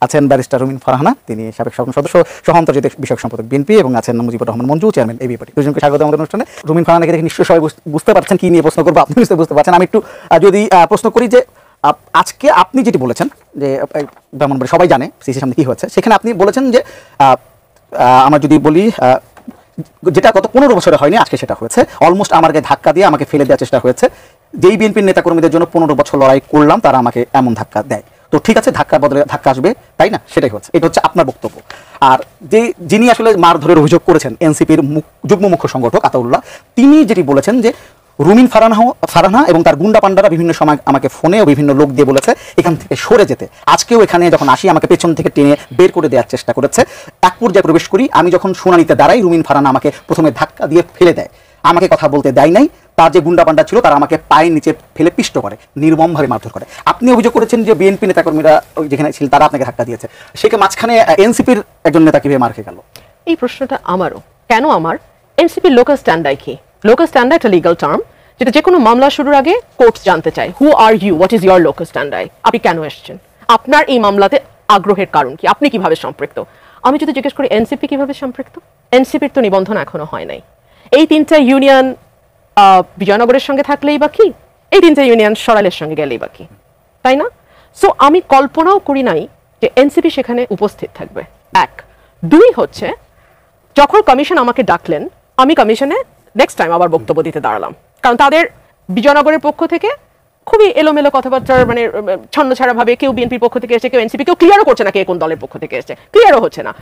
আছেন ব্যারিস্টার রুমিন ফারহানা, তিনি সাবেক সংসদ সদস্য সহ আন্তর্জাতিক বিষয়ক সম্পাদক বিএনপি, এবং আছেন মুজিবুর রহমান মঞ্জু, চেয়ারম্যান এবি পার্টি। দুজনকে স্বাগত আমাদের অনুষ্ঠানে। রুমিন ফারহানাকে দেখে নিশ্চয়ই সবাই বুঝতে পারছেন কি নিয়ে প্রশ্ন করবো, আপনি নিশ্চয়ই বুঝতে পারছেন। আমি একটু যদি প্রশ্ন করি যে আজকে আপনি যেটি বলেছেন যে ব্রাহ্মণবাড়িয়া সবাই জানে সিসির সামনে কি হচ্ছে, সেখানে আপনি বলেছেন যে আমরা যদি বলি যেটা গত 15 বছরে হয়নি, আজকে সেটা হয়েছে। অলমোস্ট আমার গায়ে ধাক্কা দিয়ে আমাকে ফেলে দেওয়ার চেষ্টা হয়েছে। যেই বিএনপির নেতাকর্মীদের জন্য 15 বছর লড়াই করলাম, তারা আমাকে এমন ধাক্কা দেয়। তো ঠিক আছে, ধাক্কার বদলে ধাক্কা আসবে, তাই না? সেটাই হচ্ছে, এটা হচ্ছে আপনার বক্তব্য। আর যিনি আসলে মারধরের অভিযোগ করেছেন এনসিপির যুগ্ম মুখ্য সংগঠক আতাউল্লাহ, তিনি যেটি বলেছেন যে রুমিন ফারহানা এবং তার গুন্ডা পান্ডারা বিভিন্ন সময় আমাকে ফোনে ও বিভিন্ন লোক দিয়ে বলেছে এখান থেকে সরে যেতে। আজকেও এখানে যখন আসি আমাকে পেছন থেকে টেনে বের করে দেওয়ার চেষ্টা করেছে। এক পর্যায়ে প্রবেশ করি, আমি যখন শুনানিতে দাঁড়াই, রুমিন ফারহানা আমাকে প্রথমে ধাক্কা দিয়ে ফেলে দেয়, আমাকে কথা বলতে দেয় নাই। তার যে গুন্ডা পান্ডা ছিল তারা আমাকে পায়ের নিচে ফেলে পিষ্ট করে, নির্মমভাবে মারধর করে। আপনি অভিযোগ করেছেন যে বিএনপি নেতাকর্মীরা যেখানে ছিল তারা আপনাকে ধাক্কা দিয়েছে, সেকে মাঝখানে এনসিপির একজন নেতা কিভাবে মার খেয়ে গেল? এই প্রশ্নটা আমারও। কেন আমার? এনসিপির লোকাল স্ট্যান্ডাই কি? লোকাল স্ট্যান্ডাই একটা লিগাল টার্ম, যেটা যে কোনো মামলা শুরুর আগে কোর্ট জানতে চায়, who are you, what is your local standi, আপনি কেন এসেছেন, আপনার এই মামলাতে আগ্রহের কারণ কি, আপনি কিভাবে সম্পৃক্ত। আমি যদি জিজ্ঞেস করি এনসিপি কিভাবে সম্পৃক্ত, এনসিপির তো নিবন্ধন এখনো হয় নাই। এই 3টা ইউনিয়ন বিজয়নগরের সঙ্গে থাকলেই বা কি, এই 3টা ইউনিয়ন সরাইলের সঙ্গে গেলেই বা কি, তাই না? সো আমি কল্পনাও করি নাই যে এনসিপি সেখানে উপস্থিত থাকবে। 1, 2 হচ্ছে যখন কমিশন আমাকে ডাকলেন, আমি কমিশনে নেক্সট টাইম আবার বক্তব্য দিতে দাঁড়ালাম, কারণ তাদের বিজয়নগরের পক্ষ থেকে খুবই এলোমেলো কথাবার্তার, মানে ছন্নছাড়া ভাবে কেউ বিএনপির পক্ষ থেকে এসে, কেউ এনসিপি, কেউ ক্লিয়ারও করছে না কে কোন দলের পক্ষ থেকে এসেছে, ক্লিয়ারও হচ্ছে না,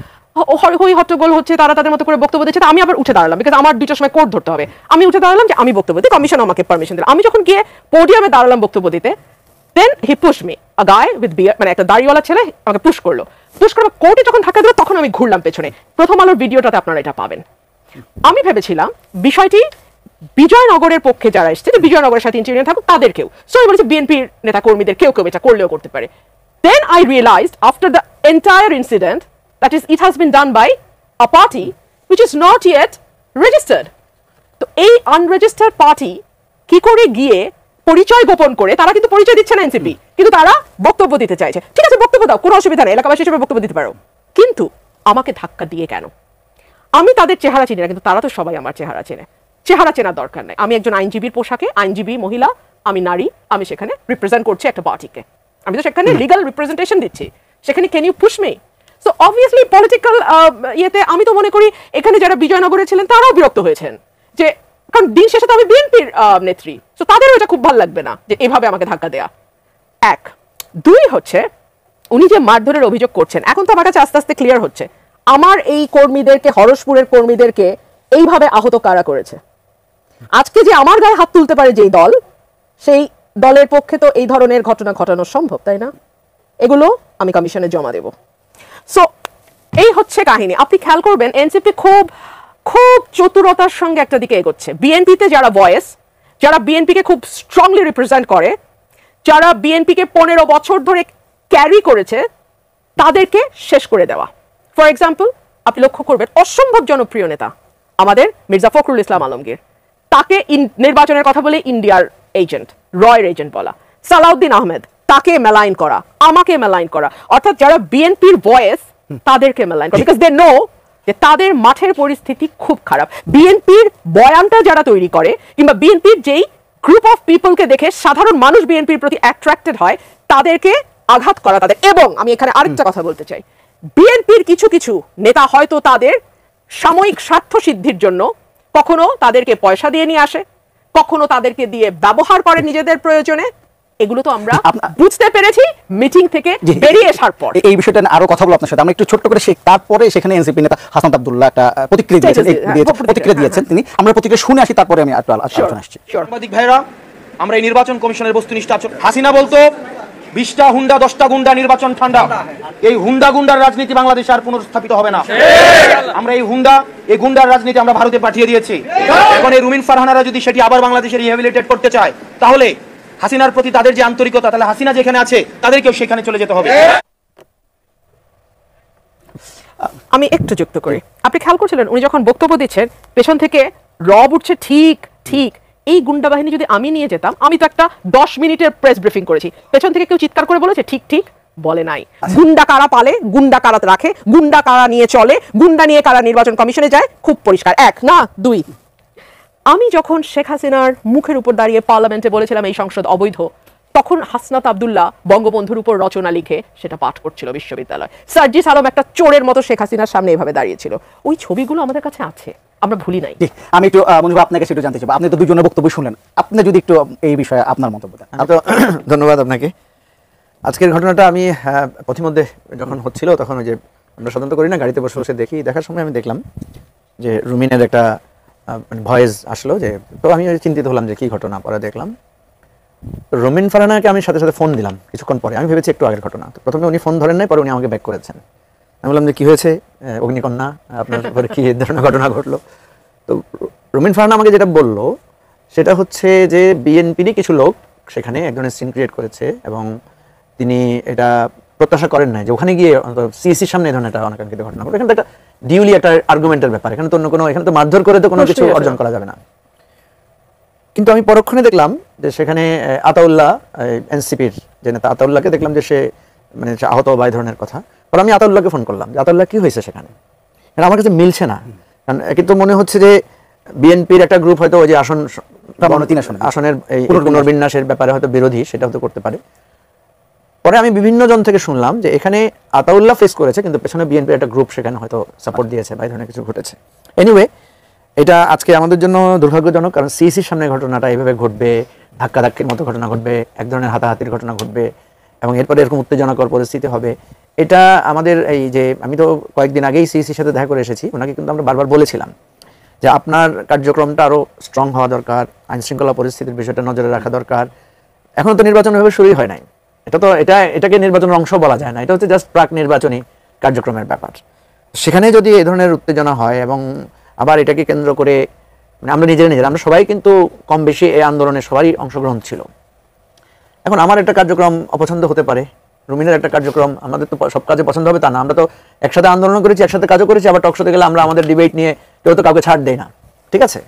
হই হট্টগোল হচ্ছে, তারা তাদের মতো করে বক্তব্য দিচ্ছে। আমি আবার উঠে দাঁড়ালাম, বিকজ আমার 2টার সময় কোর্ট ধরতে হবে। আমি উঠে দাঁড়ালাম যে আমি বক্তব্য দিই, কমিশন আমাকে পারমিশন দিল। আমি যখন গিয়ে পোডিয়ামে দাঁড়ালাম বক্তব্য দিতে, দেন হি পুশ মি, আ গায় উইথ বিয়ার্ড, মানে একটা দাড়িওয়ালা ছেলে আমাকে পুশ করলো। পুশ করে কোর্টে যখন ধাক্কা দিল, তখন আমি ঘুরলাম পেছনে। প্রথম আলোর ভিডিওটাতে আপনারা এটা পাবেন। আমি ভেবেছিলাম বিষয়টি বিজয়নগরের পক্ষে যারা এসছে, যে বিজয়নগরের সাথে ইউনিয়ন থাকুক তাদেরকেও, সো আমি বলেছি বিএনপির নেতা কর্মীদের কেউ কেউ এটা করলেও করতে পারে। Then I realised after the entire incident that is it has been done by a party which is not yet registered. তো এই আনরেজিস্টার্ড পার্টি কি করে গিয়ে পরিচয় গোপন করে, তারা কিন্তু পরিচয় দিচ্ছে না এনসিপি, কিন্তু তারা বক্তব্য দিতে চাইছে। ঠিক আছে, বক্তব্য দাও, কোনো অসুবিধা নেই, এলাকাবাসী হিসেবে বক্তব্য দিতে পারো, কিন্তু আমাকে ধাক্কা দিয়ে কেন? আমি তাদের চেহারা চিনি না, কিন্তু তারা তো সবাই আমার চেহারা চেনে। চেহারা চেনার দরকার নাই। আমি একজন আইনজীবীর পোশাকে, আইনজীবী মহিলা, আমি নারী, আমি সেখানে রিপ্রেজেন্ট করছি একটা পার্টিকে, আমি তো সেখানে লিগাল রিপ্রেজেন্টেশন দিচ্ছি। সেখানে can you push me? So obviously political ইয়েতে আমি তো মনে করি এখানে যারা বিজয়নগরে ছিলেন তারাও বিরক্ত হয়েছেন, যে কারণ দিন শেষে তো আমি বিএনপির নেত্রী, সো তাদেরও এটা খুব ভালো লাগবে না যে এভাবে আমাকে ধাক্কা দেয়া। 1, 2 হচ্ছে উনি যে মারধরের অভিযোগ করছেন, এখন তো আমার কাছে আস্তে আস্তে ক্লিয়ার হচ্ছে আমার এই কর্মীদেরকে, হরসপুরের কর্মীদেরকে এইভাবে আহত কারা করেছে। আজকে যে আমার গায়ে হাত তুলতে পারে যেই দল, সেই দলের পক্ষে তো এই ধরনের ঘটনা ঘটানো সম্ভব, তাই না? এগুলো আমি কমিশনে জমা দেব। সো এই হচ্ছে কাহিনী। আপনি খেয়াল করবেন এনসিপি খুব খুব চতুরতার সঙ্গে একটা দিকে এগোচ্ছে। বিএনপিতে যারা ভয়েস, যারা বিএনপিকে খুব স্ট্রংলি রিপ্রেজেন্ট করে, যারা বিএনপিকে 15 বছর ধরে ক্যারি করেছে, তাদেরকে শেষ করে দেওয়া। ফর এক্সাম্পল, আপনি লক্ষ্য করবেন অসম্ভব জনপ্রিয় নেতা আমাদের মির্জা ফখরুল ইসলাম আলমগীর, তাকে নির্বাচনের কথা বলে ইন্ডিয়ার এজেন্ট, রয়ের এজেন্ট বলা। সালাউদ্দিন আহমেদ, তাকে মেলাইন করা, আমাকে মেলাইন করা, অর্থাৎ যারা বিএনপির ভয়েস তাদেরকে মেলাইন করা, বিকজ দে নো যে তাদের মাঠের পরিস্থিতি খুব খারাপ। বিএনপির বয়ানটা যারা তৈরি করে, কিংবা বিএনপির যেই গ্রুপ অফ পিপলকে দেখে সাধারণ মানুষ বিএনপির প্রতি অ্যাট্রাক্টেড হয়, তাদেরকে আঘাত করা তাদের। এবং আমি এখানে আরেকটা কথা বলতে চাই, বিএনপির কিছু কিছু নেতা হয়তো তাদের সাময়িক স্বার্থ সিদ্ধির জন্য কখনো তাদেরকে পয়সা দিয়ে নিয়ে আসে, কখনো তাদেরকে দিয়ে ব্যবহার করে নিজেদের প্রয়োজনে। এগুলো তো আমরা বুঝতে পেরেছি মিটিং থেকে বেরিয়ে আসার পর। এই বিষয়টা আরো কথা বলবো আপনার সাথে, আমরা একটু ছোট্ট করে। তারপরে সেখানে এনসিপি নেতা হাসান আব্দুল্লাহ একটা প্রতিক্রিয়া দিয়েছেন তিনি, আমরা প্রতিক্রিয়া শুনে আসি, তারপরে আমি আলোচনা আসছি। সাংবাদিক ভাইরা, আমরা এই নির্বাচন কমিশনের বস্তুনিষ্ঠ আচরণ, হাসিনা বলতো 20টা হুন্ডা 10টা গুন্ডা, নির্বাচন ঠান্ডা। এই হুন্ডা গুন্ডার রাজনীতি বাংলাদেশে আর পুনর্স্থাপিত হবে না। আমরা এই গুন্ডার রাজনীতি আমরা ভারতে পাঠিয়ে দিয়েছি। এখন এই রুমিন ফারহানারা যদি সেটি আবার বাংলাদেশে রিহ্যাবিলিটেট করতে চায়, তাহলে হাসিনার প্রতি তাদের যে আন্তরিকতা, তাহলে হাসিনা যেখানে আছে তাদেরকেও সেখানে চলে যেতে হবে। আমি একটু যুক্ত করি, আপনি খেয়াল করছিলেন উনি যখন বক্তব্য দিচ্ছেন পেছন থেকে রব উঠছে, ঠিক ঠিক। এই গুন্ডা বাহিনী যদি আমি নিয়ে যেতাম, আমি তো একটা 10 মিনিটের প্রেস ব্রিফিং করেছি, পেছন থেকে কেউ চিৎকার করে বলেছে ঠিক ঠিক, বলে নাই। গুন্ডা কারা পালে, গুন্ডা কারা রাখে, গুন্ডা কারা নিয়ে চলে, গুন্ডা নিয়ে কারা নির্বাচন কমিশনে যায়, খুব পরিষ্কার। 1 না 2, আমি যখন শেখ হাসিনার মুখের উপর দাঁড়িয়ে পার্লামেন্টে বলেছিলাম এই সংসদ অবৈধ, তখন হাসনাত আব্দুল্লাহ বঙ্গবন্ধুর উপর রচনা লিখে সেটা পাঠ করছিল বিশ্ববিদ্যালয়। সার্জিস আলম একটা চোরের মতো শেখ হাসিনার সামনে এভাবে দাঁড়িয়েছিল। ওই ছবিগুলো আমাদের কাছে আছে, আমরা ভুলি নাই। আমি একটু মঞ্জু আপনাকে সেটা জানতে চাইবো, আপনি তো দুজনের বক্তব্য শুনলেন, আপনি যদি একটু এই বিষয়ে আপনার মন্তব্য দেন। ধন্যবাদ আপনাকে। আজকের ঘটনাটা আমি পথিমধ্যে যখন হচ্ছিল তখন ওই যে আমরা সাধারণত করি না, গাড়িতে বসে বসে দেখি, দেখার সময় আমি দেখলাম যে রুমিনের একটা ভয়েস আসলো, যে তো আমি চিন্তিত হলাম যে কি ঘটনা। পরে দেখলাম রুমিন ফারহানাকে আমি সাথে সাথে ফোন দিলাম কিছুক্ষণ পরে, আমি ভেবেছি একটু আগের ঘটনা। তো প্রথমে উনি ফোন ধরেন নাই, পরে উনি আমাকে ব্যাক করেছেন। আমি বললাম যে কী হয়েছে অগ্নিকন্যা, আপনার ঘরে কী ধরনের ঘটনা ঘটলো? তো রুমিন ফারহানা আমাকে যেটা বললো সেটা হচ্ছে যে বিএনপিরই কিছু লোক সেখানে এক ধরনের সিন ক্রিয়েট করেছে এবং তিনি এটা প্রত্যাশা করেন নাই যে ওখানে গিয়ে সিইসির সামনে এই ধরনের একটা অনাকাঙ্ক্ষিত ঘটনা ঘটে। এখানে তো একটা ডিউলি একটা আর্গুমেন্টের ব্যাপার, এখানে তো অন্য কোনো, এখানে তো মারধর করে তো কোনো কিছু অর্জন করা যাবে না। কিন্তু আমি পরক্ষণে দেখলাম যে সেখানে আতাউল্লাহ, এনসিপির যে নেতা আতাউল্লাহকে দেখলাম যে সে মানে আহত বা এই ধরনের কথা। পরে আমি আতাউল্লাহকে ফোন করলাম যে আতাউল্লাহ কি হয়েছে সেখানে, কারণ আমার কাছে মিলছে না। কারণ কিন্তু মনে হচ্ছে যে বিএনপির একটা গ্রুপ হয়তো ওই যে আসনের এই পুনর্বিন্যাসের ব্যাপারে হয়তো বিরোধী, সেটা হয়তো করতে পারে। পরে আমি বিভিন্ন জন থেকে শুনলাম যে এখানে আতাউল্লাহ ফেস করেছে কিন্তু পেছনে বিএনপির একটা গ্রুপ সেখানে হয়তো সাপোর্ট দিয়েছে বা এই ধরনের কিছু ঘটেছে। এনিওয়ে, এটা আজকে আমাদের জন্য দুর্ভাগ্যজনক, কারণ সিইসির সামনে ঘটনাটা এইভাবে ঘটবে, ধাক্কাধাক্কির মতো ঘটনা ঘটবে, এক ধরনের হাতাহাতির ঘটনা ঘটবে এবং এরপরে এরকম উত্তেজনাকর পরিস্থিতি হবে। এটা আমাদের এই যে আমি তো কয়েকদিন আগেই সিইসির সাথে দেখা করে এসেছি, ওনাকে কিন্তু আমরা বারবার বলেছিলাম যে আপনার কার্যক্রমটা আরও স্ট্রং হওয়া দরকার, আইনশৃঙ্খলা পরিস্থিতির বিষয়টা নজরে রাখা দরকার। এখনও তো নির্বাচন এভাবে শুরুই হয় নাই, এটাকে নির্বাচনের অংশ বলা যায় না, এটা হচ্ছে জাস্ট প্রাক নির্বাচনী কার্যক্রমের ব্যাপার। সেখানে যদি এই ধরনের উত্তেজনা হয় এবং আবার এটাকে কেন্দ্র করে মানে আমরা আমরা সবাই কিন্তু কম বেশি এই আন্দোলনে সবারই অংশগ্রহণ ছিল। এখন আমার একটা কার্যক্রম অপছন্দ হতে পারে, রুমিনের একটা কার্যক্রম, আমাদের তো সব কাজে পছন্দ হবে তা না। আমরা তো একসাথে আন্দোলন করেছি, একসাথে কাজও করেছি, আবার টকশোতে গেলে আমরা আমাদের ডিবেট নিয়ে কেউ তো কাউকে ছাড় দেয় না, ঠিক আছে?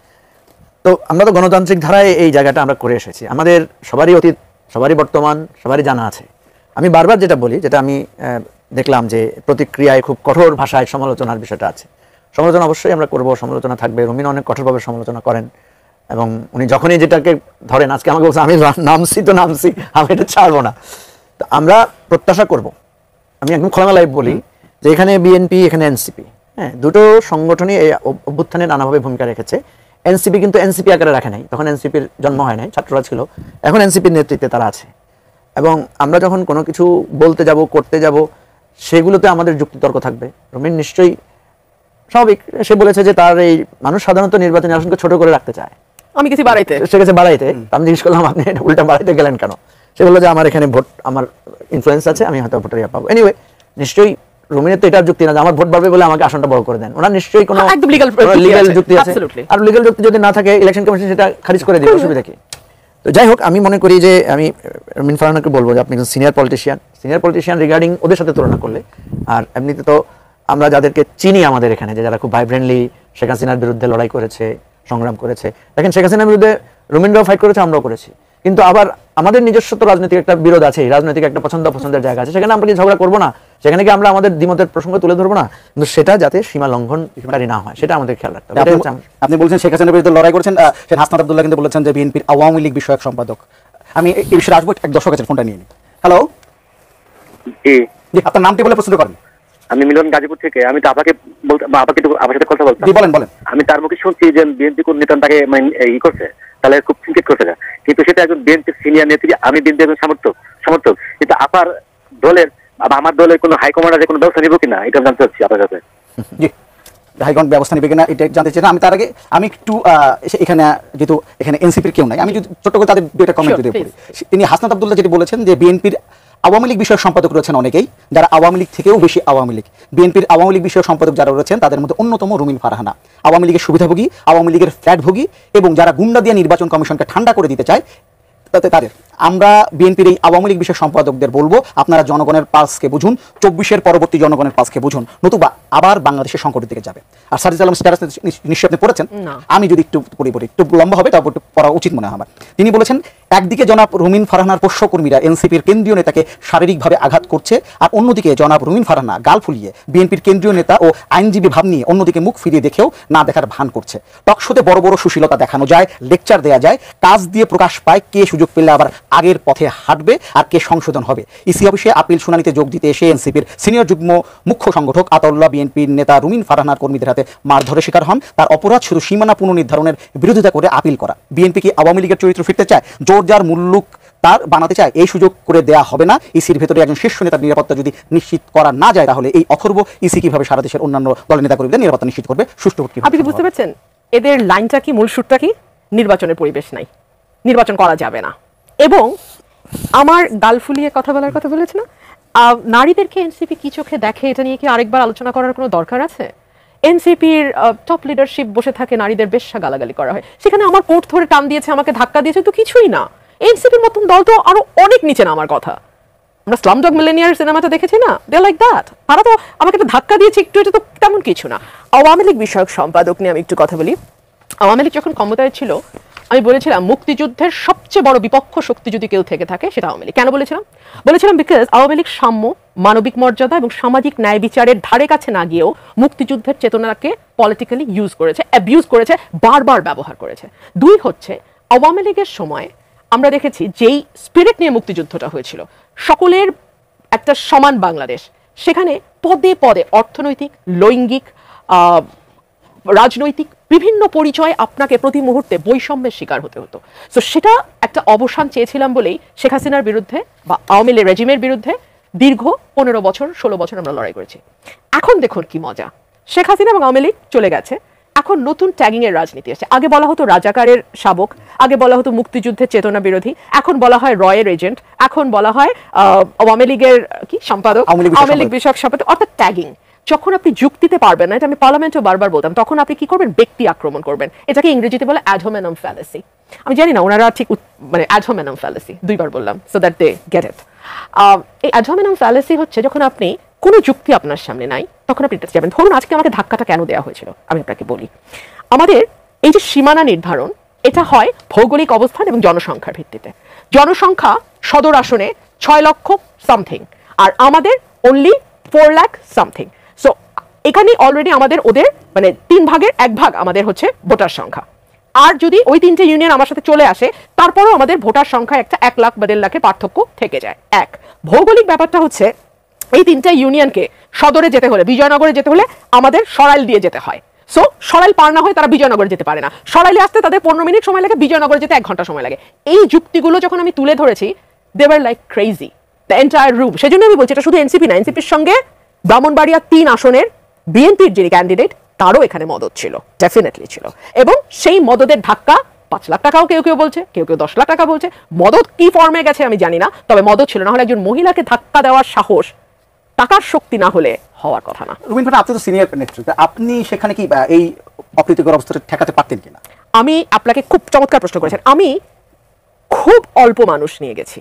তো আমরা তো গণতান্ত্রিক ধারায় এই জায়গাটা আমরা করে এসেছি, আমাদের সবারই অতীত, সবারই বর্তমান, সবারই জানা আছে। আমি বারবার যেটা বলি, যেটা আমি দেখলাম যে প্রতিক্রিয়ায় খুব কঠোর ভাষায় সমালোচনার বিষয়টা আছে, সমালোচনা অবশ্যই আমরা করব, সমালোচনা থাকবে। রুমিন অনেক কঠোরভাবে সমালোচনা করেন এবং উনি যখনই যেটাকে ধরেন, আজকে আমাকে বলছে আমি নামছি, আমি এটা ছাড়বো না। তো আমরা প্রত্যাশা করব, আমি একদম খোলামেলায় বলি যে এখানে বিএনপি, এখানে এনসিপি, হ্যাঁ, দুটো সংগঠনই এই অভ্যুত্থানে নানাভাবে ভূমিকা রেখেছে। এনসিপি কিন্তু এনসিপি আকারে রাখে নাই, তখন এনসিপির জন্ম হয় নাই, ছাত্ররা ছিল, এখন এনসিপির নেতৃত্বে তারা আছে। এবং আমরা যখন কোনো কিছু বলতে যাব, করতে যাব, সেগুলোতে আমাদের যুক্তিতর্ক থাকবে। রুমিন নিশ্চয়ই স্বাভাবিক, সে বলেছে যে তার এই মানুষ সাধারণত নির্বাচনী আসনকে ছোট করে রাখতে চায়, আমি কিছু বাড়াইতে, সে গেছে বাড়াইতে। আমি জিজ্ঞেস করলাম আপনি এটা উল্টা বাড়াইতে গেলেন কেন? সে বললো যে আমার এখানে ভোট, আমার ইনফ্লুয়েন্স আছে, আমি হয়তো ভোটার পাবো। এনিওয়ে, নিশ্চয়ই রুমিনের তো এটার যুক্তি না যে আমার ভোট বাড়বে বলে আমাকে আসনটা বড় করে দেন, ওনার নিশ্চয়ই কোনো লিগ্যাল যুক্তি আছে। আর লিগ্যাল যুক্তি যদি না থাকে, ইলেকশন কমিশন সেটা খারিজ করে দিবে, অসুবিধা কি? তো যাই হোক, আমি মনে করি যে আমি রুমিন ফারহানাকে বলবো যে আপনি সিনিয়র পলিটিশিয়ান রিগার্ডিং ওদের সাথে তুলনা করলে। আর এমনিতে তো আমরা যাদেরকে চিনি আমাদের এখানে, যে যারা খুব ভাইব্রেন্টলি শেখ হাসিনার বিরুদ্ধে লড়াই করেছে, সংগ্রাম করেছে, দেখেন শেখ হাসিনার বিরুদ্ধে রুমিনরাও ফাইট করেছে, আমরাও করেছি। কিন্তু আবার আমাদের নিজস্ব তো রাজনৈতিক একটা বিরোধ আছে, রাজনৈতিক একটা পছন্দের জায়গা আছে, সেখানে আমরা কি ঝগড়া করবো না? সেখানে কি আমরা আমাদের দ্বিমতের প্রসঙ্গ তুলে ধরবো না? কিন্তু সেটা যাতে সীমা লঙ্ঘনকারী না হয়, সেটা আমাদের খেয়াল রাখতে হবে। আপনি বলছেন শেখ হাসিনার বিরুদ্ধে লড়াই করেছেন, হাসনাত আব্দুল্লাহ কিন্তু বলেছেন যে বিএনপির আওয়ামী লীগ বিষয়ক সম্পাদক। আমি এই বিষয়ে আসবো, এক দর্শক আছেন, ফোনটা নিয়ে নিই। হ্যালো, জি, আপনার নামটি বলে প্রশ্ন করেন। আমি মিলন গাজীপুর থেকে। আমি তো আপনাকে আমার সাথে কথা বলতাম। বলেন। আমি তার মুখে শুনছি যে বিএনপি কোন নেতা তাকে ই করছে, তাহলে খুব চিন্তিত করছে না। কিন্তু সেটা একজন বিএনপির সিনিয়র নেত্রী, আমি বিএনপি একজন সমর্থক। কিন্তু আপনার দলের আমার দলের কোনো হাইকমান্ড আছে, কোনো ব্যবস্থা নিব কিনা, এটা জানতে চাচ্ছি আপনার কাছে। জি, হাইকমান্ড ব্যবস্থা নেবে কিনা এটা জানতে চাই না। আমি তার আগে আমি একটু এখানে, যেহেতু এখানে এনসিপির কেউ নাই, আমি যদি ছোট্ট করে তাদের দুইটা কমেন্ট যদি পড়ি। তিনি হাসনাত আব্দুল্লাহ যেটি বলেছেন যে বিএনপির আওয়ামী লীগ বিষয়ক সম্পাদক রয়েছেন অনেকেই, যারা আওয়ামী লীগ থেকেও বেশি আওয়ামী লীগ। বিএনপির আওয়ামী লীগ বিষয়ক সম্পাদক যারা রয়েছেন তাদের মধ্যে অন্যতম রুমিন ফারহানা, আওয়ামী লীগের সুবিধাভোগী, আওয়ামী লীগের ফ্ল্যাটভোগী এবং যারা গুন্ডা দিয়ে নির্বাচন কমিশনকে ঠান্ডা করে দিতে চায় তাদের। আমরা বিএনপির এই আওয়ামী লীগ বিষয়ক সম্পাদকদের বলবো, আপনারা জনগণের পালসকে বুঝুন, 24-এর পরবর্তী জনগণের পালসকে বুঝুন, নতুবা আবার বাংলাদেশের সংকটের দিকে যাবে। আর সার্জিস আলম স্ট্যাটাস নিশ্চয়ই আপনি পড়েছেন, আমি যদি একটু পড়ি, একটু লম্বা হবে, তারপর একটু পড়া উচিত মনে হয় আমার। তিনি বলেছেন একদিকে জনাব রুমিন ফারহানার পোষ্যকর্মীরা এনসিপির কেন্দ্রীয় নেতাকে শারীরিকভাবে আঘাত করছে, আর অন্যদিকে জনাব রুমিন ফারহানা গাল ফুলিয়ে বিএনপির কেন্দ্রীয় নেতা ও আইনজীবী ভাব নিয়ে অন্যদিকে মুখ ফিরিয়ে দেখেও না দেখার ভান করছে। টকশোতে বড় বড় সুশীলতা দেখানো যায়, লেকচার দেওয়া যায়, কাজ দিয়ে প্রকাশ পায় কে সুযোগ পেলে আবার আগের পথে হাঁটবে আর কে সংশোধন হবে। ইসি অফিসে আপিল শুনানিতে যোগ দিতে এসে এনসিপির সিনিয়র যুগ্ম মুখ্য সংগঠক আতাউল্লাহ বিএনপির নেতা রুমিন ফারহানার কর্মীদের হাতে মারধরের শিকার হন। তার অপরাধ শুধু সীমানা পুনর্নির্ধারণের বিরোধিতা করে আপিল করা। বিএনপি কি আওয়ামী লীগের চরিত্র ফিরতে চায়, জোর যার মুল্লুক তার বানাতে চায়? এই সুযোগ করে দেয়া হবে না। ইসির ভেতরে একজন শীর্ষ নেতার নিরাপত্তা যদি নিশ্চিত করা না যায়, তাহলে এই অথর্ব ইসি কিভাবে সারা দেশের অন্যান্য দলের নেতাকর্মীদের নিরাপত্তা নিশ্চিত করবে? সুষ্ঠু আপনি কি বুঝতে পারছেন এদের লাইনটা কি, মূল সুরটা কি? নির্বাচনের পরিবেশ নাই, নির্বাচন করা যাবে না। এবং আমার গাল ফুলিয়ে কথা বলার কথা বলেছে না, নারীদেরকে এনসিপি কি চোখে দেখে এটা নিয়ে কি আরেকবার আলোচনা করার কোনো দরকার আছে? এনসিপির টপ লিডারশিপ বসে থাকে, নারীদের বেশ্যা গালাগালি করা হয়, সেখানে আমার কোট ধরে টান দিয়েছে, আমাকে ধাক্কা দিয়েছে, তো কিছুই না। এনসিপির মতন দল তো আরো অনেক নিচে না আমার কথা। আমরা স্লামডগ মিলেনিয়ার সিনেমাটা দেখেছি না, দে লাইক দ্যাট। তারা তো আমাকে একটা ধাক্কা দিয়েছে একটু, এটা তো তেমন কিছু না। আওয়ামী লীগ বিষয়ক সম্পাদক নিয়ে আমি একটু কথা বলি। আওয়ামী লীগ যখন ক্ষমতায় ছিল, আমি বলেছিলাম মুক্তিযুদ্ধের সবচেয়ে বড় বিপক্ষ শক্তি যদি কেউ থেকে থাকে সেটা আওয়ামী লীগ। কেন বলেছিলাম? বলেছিলাম বিকজ আওয়ামী লীগ সাম্য, মানবিক মর্যাদা এবং সামাজিক ন্যায় বিচারের ধারে কাছে না গিয়েও মুক্তিযুদ্ধের চেতনাকে পলিটিক্যালি ইউজ করেছে, অ্যাবিউজ করেছে, বারবার ব্যবহার করেছে। দুই হচ্ছে, আওয়ামী লীগের সময় আমরা দেখেছি যেই স্পিরিট নিয়ে মুক্তিযুদ্ধটা হয়েছিল, সকলের একটা সমান বাংলাদেশ, সেখানে পদে পদে অর্থনৈতিক, লৈঙ্গিক, রাজনৈতিক বিভিন্ন পরিচয় আপনাকে প্রতি মুহূর্তে বৈষম্যের শিকার হতে হতো। তো সেটা একটা অবসান চেয়েছিলাম বলেই শেখ হাসিনার বিরুদ্ধে বা আওয়ামী লীগ রেজিমের বিরুদ্ধে দীর্ঘ 15 বছর 16 বছর আমরা লড়াই করেছি। এখন দেখুন কি মজা, শেখ হাসিনা এবং আওয়ামী লীগ চলে গেছে, এখন নতুন ট্যাগিং এর রাজনীতি আসছে। আগে বলা হতো রাজাকারের শাবক, আগে বলা হতো মুক্তিযুদ্ধের চেতনা বিরোধী, এখন বলা হয় রয়ের এজেন্ট, এখন বলা হয় আওয়ামী লীগের কি সম্পাদক, আওয়ামী লীগ বিষয়ক সম্পাদক, অর্থাৎ ট্যাগিং। যখন আপনি যুক্তিতে পারবেন না, এটা আমি পার্লামেন্টে বারবার বলতাম, তখন আপনি কি করবেন? ব্যক্তি আক্রমণ করবেন। এটাকে ইংরেজিতে বলে অ্যাড হোমেনাম ফ্যালাসি। আমি জানি না ওনারা ঠিক মানে অ্যাড হোমেনাম ফ্যালাসি দুইবার বললাম so that they get it. এই অ্যাড হোমেনাম ফ্যালাসি হচ্ছে যখন আপনি কোনো যুক্তি আপনার সামনে নাই, তখন আপনি এটা যাবেন। ধরুন আজকে আমাকে ধাক্কাটা কেন দেওয়া হয়েছিল, আমি আপনাকে বলি। আমাদের এই যে সীমানা নির্ধারণ, এটা হয় ভৌগোলিক অবস্থান এবং জনসংখ্যার ভিত্তিতে। জনসংখ্যা সদর আসনে 6 লক্ষ সামথিং, আর আমাদের অনলি 4 লাখ সামথিং। সো এখানে অলরেডি আমাদের ওদের মানে 3 ভাগের 1 ভাগ আমাদের হচ্ছে ভোটার সংখ্যা। আর যদি ওই 3টে ইউনিয়ন আমার সাথে চলে আসে, তারপরেও আমাদের ভোটার সংখ্যা একটা 1 লাখ বা 1.5 লাখের পার্থক্য থেকে যায়। এক ভৌগোলিক ব্যাপারটা হচ্ছে এই 3টে ইউনিয়নকে সদরে যেতে হলে, বিজয়নগরে যেতে হলে আমাদের সরাইল দিয়ে যেতে হয়। সো সরাইল পার না হয় তারা বিজয়নগরে যেতে পারে না, সরাইলে আসতে তাদের 15 মিনিট সময় লাগে, বিজয়নগরে যেতে 1 ঘন্টা সময় লাগে। এই যুক্তিগুলো যখন আমি তুলে ধরেছি, they were like crazy the entire room. সেজন্য আমি বলছি এটা শুধু এনসিপি না, এনসিপির সঙ্গে ব্রাহ্মণবাড়িয়া 3 আসনের বিএনপির যিনি ক্যান্ডিডেট তারও এখানে মদত ছিল, ডেফিনেটলি ছিল। এবং সেই মদতের ধাক্কা 5 লাখ টাকাও কেউ কেউ বলছে, কেউ কেউ 10 লাখ টাকা বলছে। মদত কি ফর্মে গেছে আমি জানি না, তবে মদত ছিল। না হলে একজন মহিলাকে ধাক্কা দেওয়ার সাহস টাকার শক্তি না হলে হওয়ার কথা না। রুমিন ভাই, আপনি তো সিনিয়র নেতৃত্ব, আপনি সেখানে কি এই অপ্রীতিকর অবস্থাটা ঠেকাতে পারতেন কিনা? আমি আপনাকে খুব চমৎকার প্রশ্ন করেছেন। আমি খুব অল্প মানুষ নিয়ে গেছি,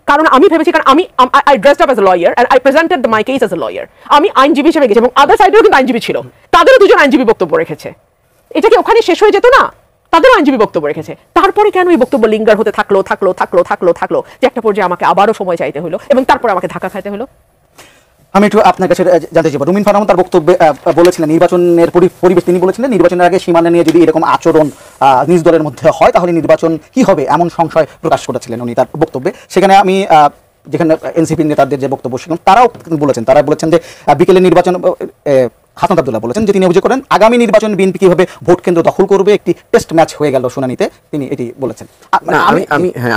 কারণ আমি ভেবেছি, কারণ আমি I dressed up as a lawyer and I presented my case as a lawyer. আমি আইনজীবী হিসেবে গেছি এবং আদার সাইডেও কিন্তু আইনজীবী ছিল, তাদেরও 2জন আইনজীবী বক্তব্য রেখেছে। এটা কি ওখানে শেষ হয়ে যেত না? তাদেরও আইনজীবী বক্তব্য রেখেছে। তারপরে কেন এই বক্তব্য লিঙ্গার হতে থাকলো যে একটা পর্যায়ে আমাকে আবারও সময় চাইতে হলো এবং তারপরে আমাকে ধাক্কা খাইতে হলো। আমি একটু আপনার কাছে জানতে চাইব, রুমিন ফারহানা তার বক্তব্যে বলেছিলেন নির্বাচনের পরিবেশ, তিনি বলেছিলেন নির্বাচনের আগে সীমানা নিয়ে যদি এরকম আচরণ নিজ দলের মধ্যে হয় তাহলে নির্বাচন কি হবে, এমন সংশয় প্রকাশ করেছিলেন উনি তার বক্তব্যে। সেখানে আমি যেখানে এনসিপি নেতাদের যে বক্তব্য শুনলাম, তারাও বলেছেন যে বিকেলে নির্বাচন, হাসনাত আব্দুল্লাহ বলেছেন যে তিনি অভিযোগ করেন আগামী নির্বাচন বিএনপি কিভাবে ভোট কেন্দ্র দখল করবে একটি টেস্ট ম্যাচ হয়ে গেল শুনানিতে, তিনি এটি বলেছেন।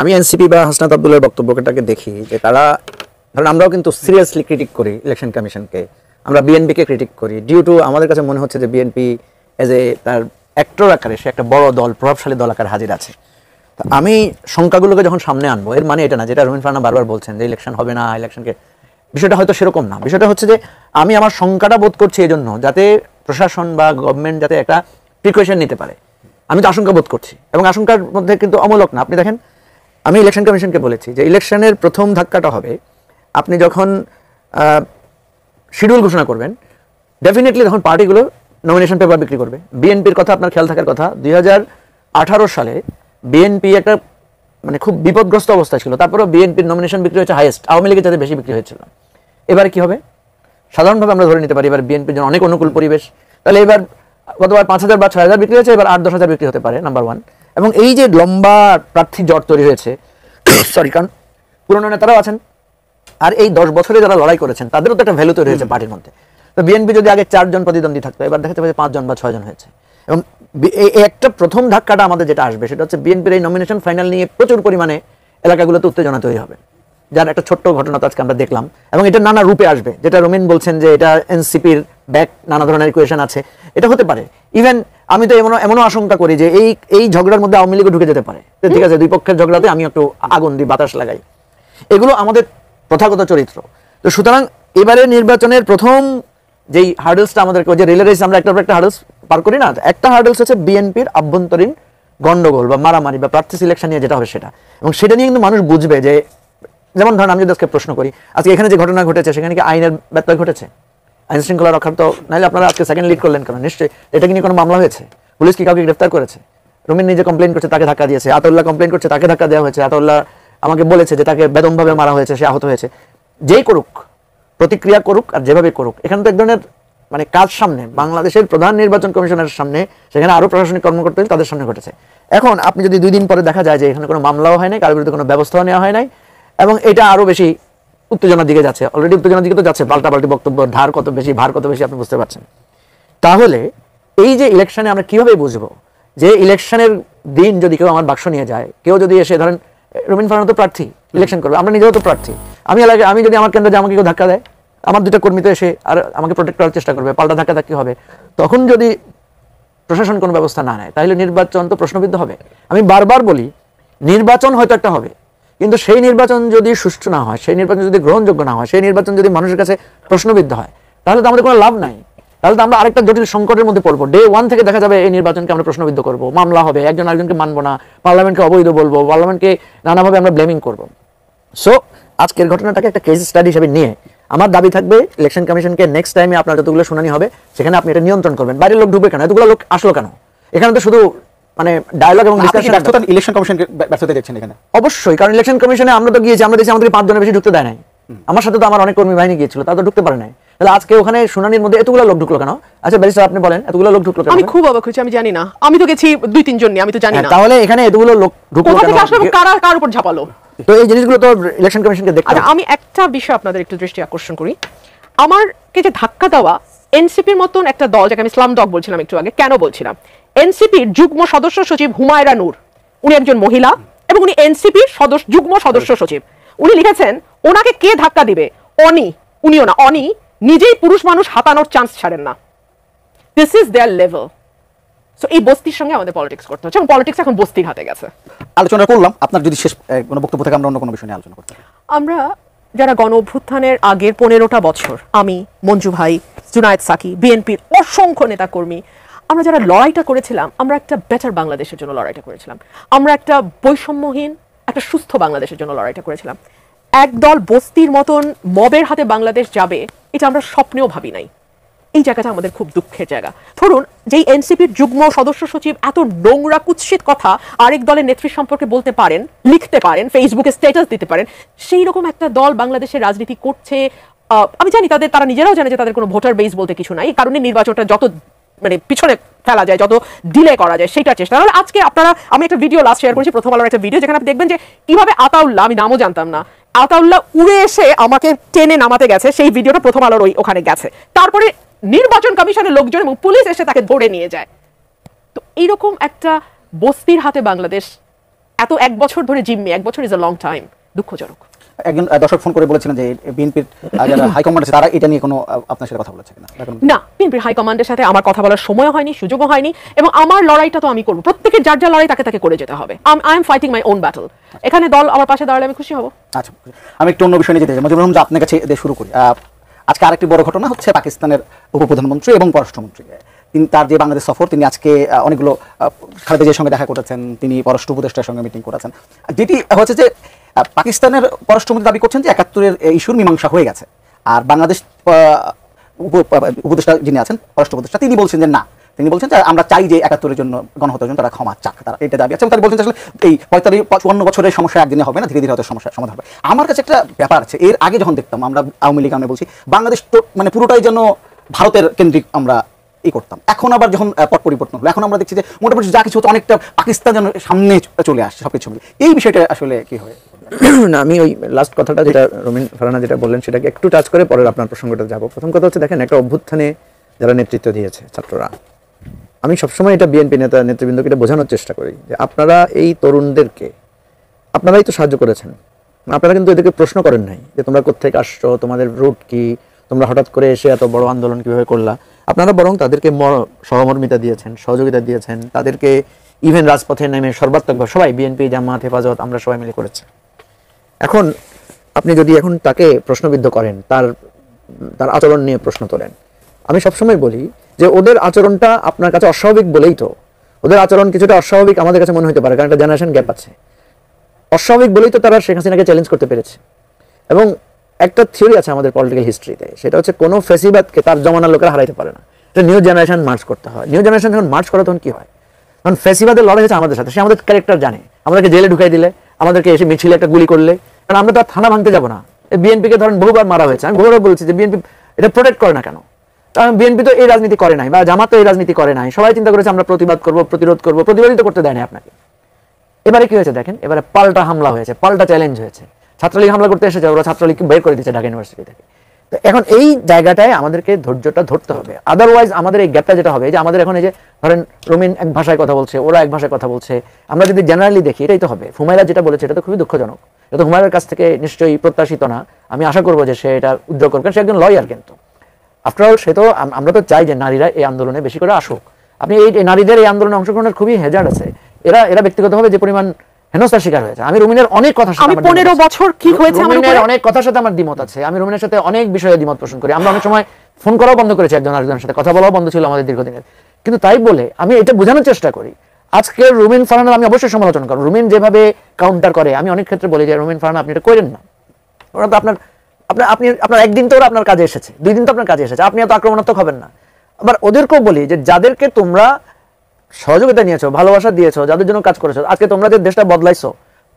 আমি এনসিপি বা হাসনাত আব্দুল্লাহর বক্তব্যটাকে দেখি যে তারা, ধরুন আমরাও কিন্তু সিরিয়াসলি ক্রিটিক করি ইলেকশন কমিশনকে, আমরা বিএনপিকে ক্রিটিক করি ডিউ টু আমাদের কাছে মনে হচ্ছে যে বিএনপি এজ এ তার অ্যাক্টর আকারে সে একটা বড় দল, প্রভাবশালী দল আকারে হাজির আছে। তো আমি সংখ্যাগুলোকে যখন সামনে আনবো, এর মানে এটা না যেটা রুমিন ফারহানা বারবার বলছেন যে ইলেকশন হবে না, ইলেকশনকে, বিষয়টা হয়তো সেরকম না। বিষয়টা হচ্ছে যে আমি আমার সংখ্যাটা বোধ করছি এই জন্য যাতে প্রশাসন বা গভর্নমেন্ট যাতে একটা প্রিকশন নিতে পারে, আমি তো আশঙ্কা বোধ করছি। এবং আশঙ্কার মধ্যে কিন্তু অমূলক না। আপনি দেখেন, আমি ইলেকশন কমিশনকে বলেছি যে ইলেকশনের প্রথম ধাক্কাটা হবে আপনি যখন শিডিউল ঘোষণা করবেন, ডেফিনেটলি তখন পার্টিগুলো নমিনেশন পেপার বিক্রি করবে। বিএনপির কথা আপনার খেয়াল থাকার কথা, 2018 সালে বিএনপি একটা মানে খুব বিপদগ্রস্ত অবস্থা ছিল, তারপরে বিএনপির নমিনেশন বিক্রি হয়েছে হাইয়েস্ট, আওয়ামী লীগের যাতে বেশি বিক্রি হয়েছিল। এবারে কি হবে? সাধারণভাবে আমরা ধরে নিতে পারি এবার বিএনপির জন্য অনেক অনুকূল পরিবেশ। তাহলে এবার গতবার 5,000 বা 6,000 বিক্রি হয়েছে, এবার 8-10,000 বিক্রি হতে পারে, নাম্বার 1। এবং এই যে লম্বা প্রার্থী জট তৈরি হয়েছে, সরি, কারণ পুরনো নেতারাও আছেন, আর এই 10 বছরে যারা লড়াই করেছেন তাদেরও তো একটা ভ্যালু তৈরি হয়েছে পার্টির মধ্যে। তো বিএনপি যদি আগে 4 জন প্রতিদ্বন্দ্বী থাকতো, এবার দেখাতে পারে 5 জন বা 6 জন হয়েছে। এবং এই একটা প্রথম ধাক্কাটা আমাদের যেটা আসবে সেটা হচ্ছে বিএনপির এই নমিনেশন ফাইনাল নিয়ে প্রচুর পরিমাণে এলাকাগুলোতে উত্তেজনা তৈরি হবে, যার একটা ছোট্ট ঘটনা তো আজকে আমরা দেখলাম। এবং এটা নানা রূপে আসবে, যেটা রুমিন বলছেন যে এটা এনসিপির ব্যাক নানা ধরনের ইকুয়েশন আছে, এটা হতে পারে। ইভেন আমি তো এমনও আশঙ্কা করি যে এই ঝগড়ার মধ্যে আওয়ামী লীগও ঢুকে যেতে পারে। ঠিক আছে, দুই পক্ষের ঝগড়াতে আমি একটু আগুন দিই, বাতাস লাগাই, এগুলো আমাদের প্রথাগত চরিত্র। তো সুতরাং এবারে নির্বাচনের প্রথম যেই হার্ডলসটা আমাদেরকে, যে রিলে রেস আমরা একটা হার্ডলস পার করি না, একটা হার্ডলস হচ্ছে বিএনপির আভ্যন্তরীণ গন্ডগোল বা মারামারি বা প্রার্থী সিলেকশন নিয়ে যেটা হবে সেটা। এবং সেটা নিয়ে কিন্তু মানুষ বুঝবে যে, যেমন ধরেন আমি যদি আজকে প্রশ্ন করি, আজকে এখানে যে ঘটনা ঘটেছে সেখানে কি আইনের ব্যত্যয় ঘটেছে? আইন শৃঙ্খলা রক্ষার তো নাহলে আপনারা আজকে সেকেন্ড লিড করলেন কেন? নিশ্চয়ই এটা কি নিয়ে কোনো মামলা হয়েছে? পুলিশ কি কাউকে গ্রেফতার করেছে? রুমিন নিজে কমপ্লেন করছে, তাকে ধাক্কা দিয়েছে। আতাউল্লাহ কমপ্লেন করছে, তাকে ধাক্কা দেওয়া হয়েছে। আতাউল্লাহ আমাকে বলেছে যে তাকে বেদমভাবে মারা হয়েছে, সে আহত হয়েছে। যেই করুক, প্রতিক্রিয়া করুক আর যেভাবে করুক, এখানে তো এক ধরনের মানে কাজ সামনে বাংলাদেশের প্রধান নির্বাচন কমিশনের সামনে, সেখানে আরো প্রশাসনিক কর্মকর্তা তাদের সামনে ঘটেছে। এখন আপনি যদি 2 দিন পরে দেখা যায় যে এখানে কোনো মামলাও হয় নাই, কারোর বিরুদ্ধে কোনো ব্যবস্থাও নেওয়া হয় নাই, এবং এটা আরো বেশি উত্তেজনার দিকে যাচ্ছে, অলরেডি উত্তেজনার দিকে তো যাচ্ছে, পাল্টাপাল্টি বক্তব্য, ধার কত বেশি, ভার কত বেশি, আপনি বুঝতে পারছেন। তাহলে এই যে ইলেকশনে আমরা কিভাবে বুঝবো যে ইলেকশনের দিন যদি কেউ আমার বাক্স নিয়ে যায়, কেউ যদি এসে ধরেন রুমিন ফারহানা তো প্রার্থী, ইলেকশন করবে, আমরা নিজেও তো প্রার্থী, আমি যদি আমার কেন্দ্রে আমাকে কেউ ধাক্কা দেয়, আমার 2টা কর্মী তো এসে আর আমাকে প্রোটেক্ট করার চেষ্টা করবে, পাল্টা ধাক্কা হবে, তখন যদি প্রশাসন কোনো ব্যবস্থা না নেয় তাহলে নির্বাচন তো প্রশ্নবিদ্ধ হবে। আমি বারবার বলি, নির্বাচন হয়তো একটা হবে, কিন্তু সেই নির্বাচন যদি সুষ্ঠু না হয়, সেই নির্বাচন যদি গ্রহণযোগ্য না হয়, সেই নির্বাচন যদি মানুষের কাছে প্রশ্নবিদ্ধ হয়, তাহলে তো আমাদের কোনো লাভ নাই। তাহলে তো আমরা আরেকটা জটিল সংকটের মধ্যে পড়বো। ডে 1 থেকে দেখা যাবে এই নির্বাচনকে আমরা প্রশ্নবিদ্ধ করবো, মামলা হবে, একজন আরেকজনকে মানবো না, পার্লামেন্টকে অবৈধ বলবো, পার্লামেন্টকে নানাভাবে আমরা ব্লেমিং করবো। সো আজকের ঘটনাটাকে একটা কেস স্টাডি হিসেবে নিয়ে আমার দাবি থাকবে ইলেকশন কমিশনকে নেক্সট টাইমে আপনার যতগুলো শুনানি হবে সেখানে আপনি এটা নিয়ন্ত্রণ করবেন। বাইরের লোক ঢুকবে কেন? এতগুলো লোক আসলো কেন? এখানে তো শুধু মানে ডায়ালগ এবং ডিসকাশন। ইলেকশন কমিশনকে ব্যর্থতা দেখছেন এখানে? অবশ্যই, কারণ ইলেকশন কমিশনে আমরা তো গিয়েছি, আমরা দেখছি আমাদের 5 জনের বেশি ঢুকতে দেয় নাই। আমার সাথে তো আমার অনেক কর্মী বাহিনী গিয়েছিল, তারা তো ঢুকতে পারে নাই। তাহলে আজকে ওখানে শুনানির মধ্যে এতগুলো লোক ঢুকলো কেন? আচ্ছা ব্যারিস্টার আপনি বলেন, এতগুলো লোক ঢুকলো কেন? আমি খুব অবাক হয়েছি, আমি জানি না, আমি তো গেছি 2-3 জন নিয়ে, আমি তো জানি না। তাহলে এখানে এতগুলো লোক ঢুকলো কেন? কার উপর ঝাপালো? তো এই জিনিসগুলো তো ইলেকশন কমিশনকে দেখতে হবে। আমি একটা বিষয় আপনাদের একটু দৃষ্টি আকর্ষণ করি। আমারকে যে ধাক্কা দেওয়া এনসিপির মতন একটা দল, যাকে আমি ইসলাম ডগ বলছিলাম একটু আগে, কেন বলছিলাম? এনসিপির যুগ্ম সদস্য সচিব হুমায়রা নূর, উনি একজন মহিলা এবং উনি এনসিপির যুগ্ম সদস্য সচিব। উনি লিখেছেন ওনাকে কে ধাক্কা দিবে? উনিও না, অনি নিজেই পুরুষ মানুষ হাতানোর চান্স ছাড়েন না। This is there level. So এই বস্তির সঙ্গে আমাদের পলিটিক্স করতে হচ্ছে, এবং পলিটিক্স এখন বস্তির হাতে গেছে। আলোচনা করলাম, আপনার যদি শেষ কোনো বক্তব্য থাকে আমরা অন্য কোনো বিষয় নিয়ে আলোচনা করতে। আমরা যারা গণ অভ্যুত্থানের আগের 15টা বছর, আমি, মঞ্জু ভাই, জুনায়েদ সাকি, বিএনপির অসংখ্য নেতাকর্মী, আমরা যারা লড়াইটা করেছিলাম, আমরা একটা বেটার বাংলাদেশের জন্য লড়াইটা করেছিলাম। আমরা একটা বৈষম্যহীন, একটা সুস্থ বাংলাদেশের জন্য লড়াইটা করেছিলাম। একদল বস্তির মতন মবের হাতে বাংলাদেশ যাবে, এটা আমরা স্বপ্নেও ভাবি নাই। এই জায়গাটা আমাদের খুব দুঃখের জায়গা। ধরুন, যেই এনসিপির যুগ্ম সদস্য সচিব এত নোংরা কুৎসিত কথা আরেক দলের নেত্রী সম্পর্কে বলতে পারেন, লিখতে পারেন, ফেসবুকে স্ট্যাটাস দিতে পারেন, সেই রকম একটা দল বাংলাদেশের রাজনীতি করছে। আমি জানি তারা নিজেরাও জানে যে তাদের কোনো ভোটার বেস বলতে কিছু নাই, এই কারণে নির্বাচনটা যত মানে পিছনে ফেলা যায়, যত ডিলে করা যায় সেটা চেষ্টা। তাহলে আজকে আমি একটা ভিডিও লাস্ট শেয়ার করেছি, প্রথম আলোর একটা ভিডিও, যেখানে আপনি দেখবেন যে কিভাবে আতাউল্লাহ, আমি নামও জানতাম না, আতাউল্লাহ উড়ে এসে আমাকে টেনে নামাতে গেছে, সেই ভিডিওটা প্রথম আলোর ওখানে গেছে। তারপরে নির্বাচন কমিশনের লোকজন এবং পুলিশ এসে তাকে ধরে নিয়ে যায়। তো এইরকম একটা বস্তির হাতে বাংলাদেশ এত 1 বছর ধরে জিম্মি, 1 বছর ইজ আ লং টাইম, দুঃখজনক। একজন দর্শক ফোন করে বলেছিলেন যে বিএনপির যারা হাইকমান্ড আছে তারা এটা নিয়ে কোনো আপনার সাথে কথা বলেছে কিনা? না, বিএনপির হাইকমান্ডের সাথে আমার কথা বলার সময় হয়নি, সুযোগও হয়নি, এবং আমার লড়াইটা তো আমি করবো। প্রত্যেকের যার যা লড়াই তাকে করে যেতে হবে। I am fighting my own battle. এখানে দল আমার পাশে দাঁড়ালে আমি খুশি হব। আচ্ছা, আমি একটু অন্য বিষয় নিয়ে যেতে চাই। মজিবুর রহমান, আপনার কাছে শুরু করি। আজকে আরেকটি বড় ঘটনা হচ্ছে পাকিস্তানের উপপ্রধানমন্ত্রী এবং পররাষ্ট্রমন্ত্রী, তিনি তার যে বাংলাদেশ সফর, তিনি আজকে অনেকগুলো খালেদা জিয়ার সঙ্গে দেখা করেছেন, তিনি পররাষ্ট্র উপদেষ্টার সঙ্গে মিটিং করেছেন। যেটি হচ্ছে যে পাকিস্তানের পররাষ্ট্রমন্ত্রী দাবি করছেন যে 71-এর ইস্যুর মীমাংসা হয়ে গেছে, আর বাংলাদেশ উপদেষ্টা যিনি আছেন পররাষ্ট্র উপদেষ্টা তিনি বলছেন যে না, তিনি বলছেন যে আমরা চাই যে 71-এর জন্য গণহত্যার জন্য তারা ক্ষমা চাক, তারা এটা দাবি আছে। এবং তারা বলছেন আসলে এই 45-54 বছরের সমস্যা একদিনে হবে না, ধীরে ধীরে হয়তো সমস্যার সমাধান হবে। আমার কাছে একটা ব্যাপার আছে, এর আগে যখন দেখতাম আমরা আওয়ামী লীগ, আমি বলছি বাংলাদেশ তো মানে পুরোটাই যেন ভারতের কেন্দ্রিক আমরা করতাম। এখন আবার যখন পট পরিবর্তন হলো, এখন আমরা দেখছি যে মোটামুটি যা কিছু হতো অনেকটা পাকিস্তান যেন সামনে চলে আসছে সবকিছু মিলে। এই বিষয়টা আসলে কি হয়? না, আমি ওই লাস্ট কথাটা যেটা রুমিন ফারহানা যেটা বললেন সেটাকে একটু টাচ করে পরের আপনার প্রসঙ্গটা যাব। প্রথম কথা হচ্ছে, দেখেন একটা অভ্যুত্থানে যারা নেতৃত্ব দিয়েছে ছাত্ররা, আমি সবসময় এটা বিএনপি নেতৃবৃন্দকে এটা বোঝানোর চেষ্টা করি যে আপনারা এই তরুণদেরকে আপনারাই তো সাহায্য করেছেন, আপনারা কিন্তু এদেরকে প্রশ্ন করেন নাই যে তোমরা কোত্থেকে আসছো, তোমাদের রুট কি, তোমরা হঠাৎ করে এসে এত বড় আন্দোলন কিভাবে করলা। আপনারা বরং তাদেরকে সহমর্মিতা দিয়েছেন, সহযোগিতা দিয়েছেন, তাদেরকে ইভেন রাজপথে নেমে সর্বাত্মকভাবে সবাই বিএনপি, জামাত, হেফাজত আমরা সবাই মিলে করেছি। এখন আপনি যদি এখন তাকে প্রশ্নবিদ্ধ করেন, তার আচরণ নিয়ে প্রশ্ন তোলেন, আমি সবসময় বলি যে ওদের আচরণটা আপনার কাছে অস্বাভাবিক বলেই তো, ওদের আচরণ কিছুটা অস্বাভাবিক আমাদের কাছে মনে হতে পারে, কারণ একটা জেনারেশন গ্যাপ আছে। অস্বাভাবিক বলেই তো তারা শেখ হাসিনাকে চ্যালেঞ্জ করতে পেরেছে। এবং একটা থিওরি আছে আমাদের পলিটিক্যাল হিস্ট্রিতে, সেটা হচ্ছে কোনো ফেসিবাদকে তার জমানার লোকেরা হারাইতে পারে না, এটা নিউ জেনারেশন মার্চ করতে হয়। নিউ জেনারেশন যখন মার্চ করে তখন কি হয়, কারণ ফেসিবাদের লড়াই হচ্ছে আমাদের সাথে, সে আমাদের ক্যারেক্টার জানে, আমাদেরকে জেলে ঢুকাই দিলে, আমাদেরকে এসে মিছিলে একটা গুলি করলে, কারণ আমরা তো থানা ভাঙতে যাবো না। বিএনপিকে ধরেন বহুবার মারা হয়েছে, আমি বহুবার বলছি যে বিএনপি এটা প্রোটেক্ট করে না কেন, কারণ বিএনপি তো এই রাজনীতি করে নাই, বা জামাত তো এই রাজনীতি করে নাই। সবাই চিন্তা করেছে আমরা প্রতিবাদ করবো, প্রতিরোধ করবো, প্রতিবাদই তো করতে দেয় না আপনাকে। এবারে কি হয়েছে দেখেন, এবারে পাল্টা হামলা হয়েছে, পাল্টা চ্যালেঞ্জ হয়েছে। ছাত্রলীগ হামলা করতে এসেছে, ওরা ছাত্রলীগকে বের করে দিচ্ছে ঢাকা ইউনিভার্সিটি থেকে। তো এখন এই জায়গাটায় আমাদেরকে ধৈর্যটা ধরতে হবে, আদারওয়াইজ আমাদের এই গ্যাপটা যেটা হবে, যে আমাদের এখন এই যে ধরেন রুমিন এক ভাষায় কথা বলছে, ওরা এক ভাষায় কথা বলছে, আমরা যদি জেনারেলি দেখি এটাই তো হবে। হুমায়রা যেটা বলেছে এটা তো খুবই দুঃখজনক, এটা তো হুমায়রার কাছ থেকে নিশ্চয়ই প্রত্যাশিত না। আমি আশা করবো যে সে এটা উদ্যোগ করবে, সে একজন লয়ার, কিন্তু আফটারঅল সে তো, আমরা তো চাই যে নারীরা এই আন্দোলনে বেশি করে আসুক। আপনি এই নারীদের এই আন্দোলনে অংশগ্রহণের খুবই হেজার্ড আছে, এরা ব্যক্তিগতভাবে যে পরিমাণ হেনস্থার শিকার হয়েছে। আমি রুমিনের অনেক কথা, আমি 15 বছর কি হয়েছে আমার উপরে অনেক কথার সাথে আমার দ্বিমত আছে, আমি রুমিনের সাথে অনেক বিষয়ে দ্বিমত পোষণ করি। আমরা অনেক সময় ফোন করাও বন্ধ করেছি, একজন আরেকজনের সাথে কথা বলাও বন্ধ ছিল আমাদের দীর্ঘদিনের। কিন্তু তাই বলে আমি এটা বোঝানোর চেষ্টা করি, আজকে রুমিন ফারহানা আমি অবশ্যই সমালোচনা করি। রুমিন যেভাবে কাউন্টার করে, আমি অনেক ক্ষেত্রে বলি যে রুমিন ফারহানা আপনি এটা করেন না, ওরা তো আপনার একদিন তো ওরা আপনার কাজে এসেছে, 2 দিন তো আপনার কাজে এসেছে, আপনি এত আক্রমণাত্মক হবেন না। আবার ওদেরকেও বলি যে যাদেরকে তোমরা সহযোগিতা নিয়েছো, ভালোবাসা দিয়েছো, যাদের জন্য কাজ করেছো, আজকে তোমরা যে দেশটা বদলাইছো,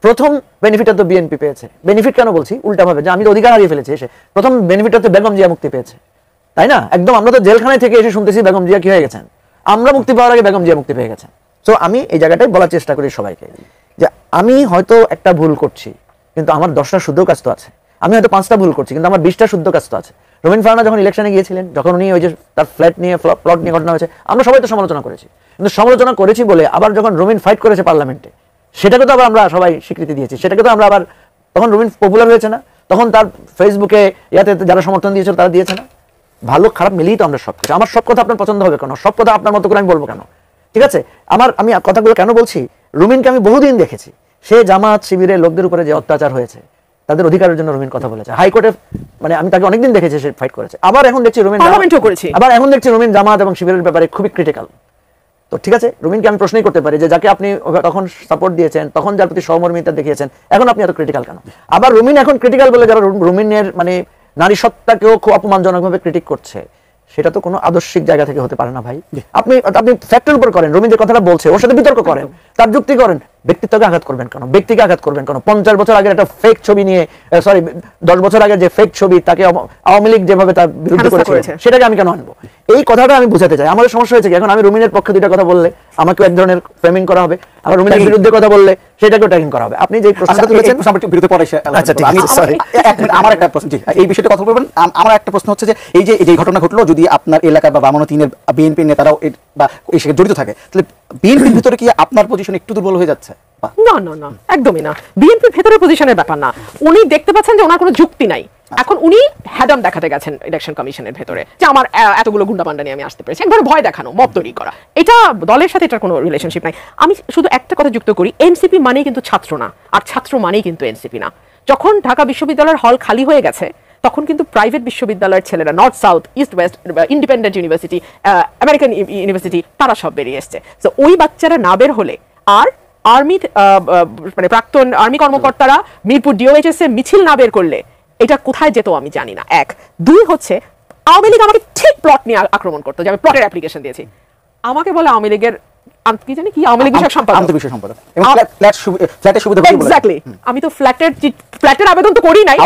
প্রথম বেনিফিটটা তো বিএনপি পেয়েছে। বেনিফিট কেন বলছি, উল্টা ভাবে যে আমি তো অধিকার হারিয়ে ফেলেছি এসে, প্রথম বেনিফিটটা তো বেগম জিয়া মুক্তি পেয়েছে, তাই না? একদম আমরা তো জেলখানায় থেকে এসে শুনতেছি বেগম জিয়া কি হয়ে গেছেন, আমরা মুক্তি পাওয়ার আগে বেগম জিয়া মুক্তি পেয়ে গেছেন। সো আমি এই জায়গাটাই বলার চেষ্টা করি সবাইকে যে আমি হয়তো একটা ভুল করছি, কিন্তু আমার 10টা শুদ্ধ কাজ তো আছে। আমি হয়তো 5টা ভুল করছি, কিন্তু আমার 20টা শুদ্ধ কাজ তো আছে। রুমিন ফারহানা যখন ইলেকশনে গিয়েছিলেন, যখন উনি ওই যে তার ফ্ল্যাট নিয়ে প্লট নিয়ে ঘটনা হয়েছে, আমরা সবাই তো সমালোচনা করেছি, কিন্তু সমালোচনা করেছি বলে আবার যখন রুমিন ফাইট করেছে পার্লামেন্টে, সেটাকে তো আবার আমরা সবাই স্বীকৃতি দিয়েছি, সেটাকে তো আমরা আবার, তখন রুমিন পপুলার হয়েছে না, তখন তার ফেসবুকে ইয়াতে যারা সমর্থন দিয়েছিল তারা দিয়েছে না। ভালো খারাপ মিলিয়ে তো আমরা সব কিছু, আমার সব কথা আপনার পছন্দ হবে কেন, সব কথা আপনার মতো করে আমি বলবো কেন, ঠিক আছে? আমি কথাগুলো কেন বলছি, রুমিনকে আমি বহুদিন দেখেছি, সে জামাত শিবিরের লোকদের উপরে যে অত্যাচার হয়েছে, তাদের অধিকারের জন্য রুমিন কথা বলেছে হাইকোর্টে, মানে আমি তাকে অনেকদিন দেখেছি সে ফাইট করেছে। আবার এখন দেখছি রুমিন জামাত এবং শিবিরের ব্যাপারে খুবই ক্রিটিক্যাল। তো ঠিক আছে, রুমিনকে আমি প্রশ্নই করতে পারি যে যাকে আপনি তখন সাপোর্ট দিয়েছেন, তখন যার প্রতি সহমর্মিতা দেখিয়েছেন, এখন আপনি এত ক্রিটিক্যাল কেন? আবার রুমিন এখন ক্রিটিক্যাল বলে যারা রুমিনের মানে নারী সত্তাকেও খুব অপমানজনকভাবে ক্রিটিক করছে, সেটা তো কোনো আদর্শিক জায়গা থেকে হতে পারে না ভাই। আপনি ফ্যাক্টের উপর করেন, রুমিন যে কথাটা বলছে ওর সাথে বিতর্ক করেন, তার যুক্তি করেন, ব্যক্তিত্বকে আঘাত করবেন কেন, ব্যক্তিকে আঘাত করবেন কেন? 50 বছর আগের একটা ফেক ছবি নিয়ে, 10 বছর আগের যে ফেক ছবি, তাকে আওয়ামী লীগ যেভাবে তার বিরুদ্ধে করেছে, সেটাকে আমি কেন আনবো? এই কথাটা আমি বুঝাতে চাই। আমাদের সমস্যা হয়েছে কি, এখন আমি রুমিনের পক্ষে 2টা কথা বললে আমাকে এক ধরনের ফ্রেমিং করা হবে, আবার রুমিনের বিরুদ্ধে কথা বললে সেটাকেও ট্যাগিং করা হবে। আপনি যে প্রশ্নটা তুলেছেন বিরুদ্ধে পরে, আচ্ছা ঠিক আছে, সরি, আমার একটা প্রশ্ন, এই বিষয়টা কথা বলবেন। আমার একটা প্রশ্ন হচ্ছে যে এই যে ঘটনা ঘটলো, যদি আপনার এলাকায় বা বামনতিনের বিএনপি নেতারাও বা এই সাথে জড়িত থাকে, তাহলে বিএনপির ভিতরে কি আপনার পজিশন একটু দুর্বল হয়ে যাচ্ছে? না না না, একদমই না। বিএনপির ভেতরের পজিশনের ব্যাপার না, উনি দেখতে পাচ্ছেন যে ওনার কোনো যুক্তি নাই। এখন উনি হ্যাডাম দেখাতে গেছেন ইলেকশন কমিশনের ভেতরে, যে আমার এতগুলো গুন্ডাপান্ডা নিয়ে আমি আসতে পেরেছি, একবার ভয় দেখানো, মব তৈরি করা, এটা দলের সাথে এটার কোনো রিলেশনশিপ নাই। আমি শুধু একটা কথা যুক্ত করি, এনসিপি মানেই কিন্তু ছাত্র না, আর ছাত্র মানেই কিন্তু এনসিপি না। যখন ঢাকা বিশ্ববিদ্যালয়ের হল খালি হয়ে গেছে, তখন কিন্তু প্রাইভেট বিশ্ববিদ্যালয়ের ছেলেরা, north south east West, independent university, American university, তারা সব বেরিয়ে এসছে। তো ওই বাচ্চারা না বের হলে, আর আর্মি মানে প্রাক্তন আর্মি কর্মকর্তারা মিরপুর ডিওএইচএস এ মিছিল না বের করলে এটা কোথায় যেত আমি জানি না। 1 2 হচ্ছে আওয়ামী লীগ আমাকে ঠিক প্লট নিয়ে আক্রমণ করতো, যে আমি প্লটের অ্যাপ্লিকেশন দিয়েছি। আমাকে বলে আওয়ামী লীগের কি জানি কি আওয়ামী লীগ বিষয়ক সম্পাদক, আন্তঃবিষয় সম্পাদক এবং ফ্ল্যাটের সুবিধা এক্স্যাক্টলি। আমি তো ফ্ল্যাটের আবেদন তো করি নাই,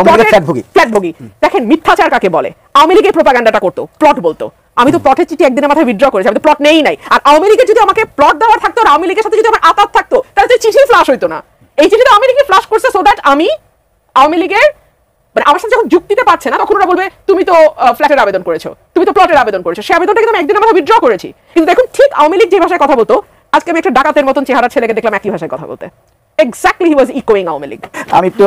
ফ্ল্যাটভোগী। দেখেন মিথ্যাচার কাকে বলে? আওয়ামী লীগের প্রোপাগান্ডাটা করতো, প্লট বলতো। আমি তো প্লটের চিঠি একদিনের মাথায় উইথড্র করেছি, আমি তো প্লট নেই নাই। আর আওয়ামী লীগের যদি আমাকে প্লট দেওয়ার থাকতো আর আওয়ামী লীগের সাথে যদি আমার আতাত থাকতো তাহলে তো চিঠি ফ্লাশ হইতো না। এই চিঠিটা আওয়ামী লীগের ফ্লাশ করছে সো দ্যাট আমি আওয়ামী লীগের মানে আমার সাথে যখন যুক্তিতে পারছে না তখন ওরা বলবে তুমি তো ফ্ল্যাটের আবেদন করেছো, তুমি তো প্লটের আবেদন করেছো। সেই আবেদনটা কিন্তু আমি একদিনের মাথায় উইথড্র করেছি। কিন্তু দেখুন ঠিক আওয়ামী লীগ যে ভাষায় কথা বলতো, আজকে আমি একটা ডাকাতের মতন চেহারা ছেলেকে দেখলাম একই ভাষায় কথা বলতে। এক্স্যাক্টলি হি ওয়াজ ইকোয়িং আওয়ামী লীগ। আমি একটু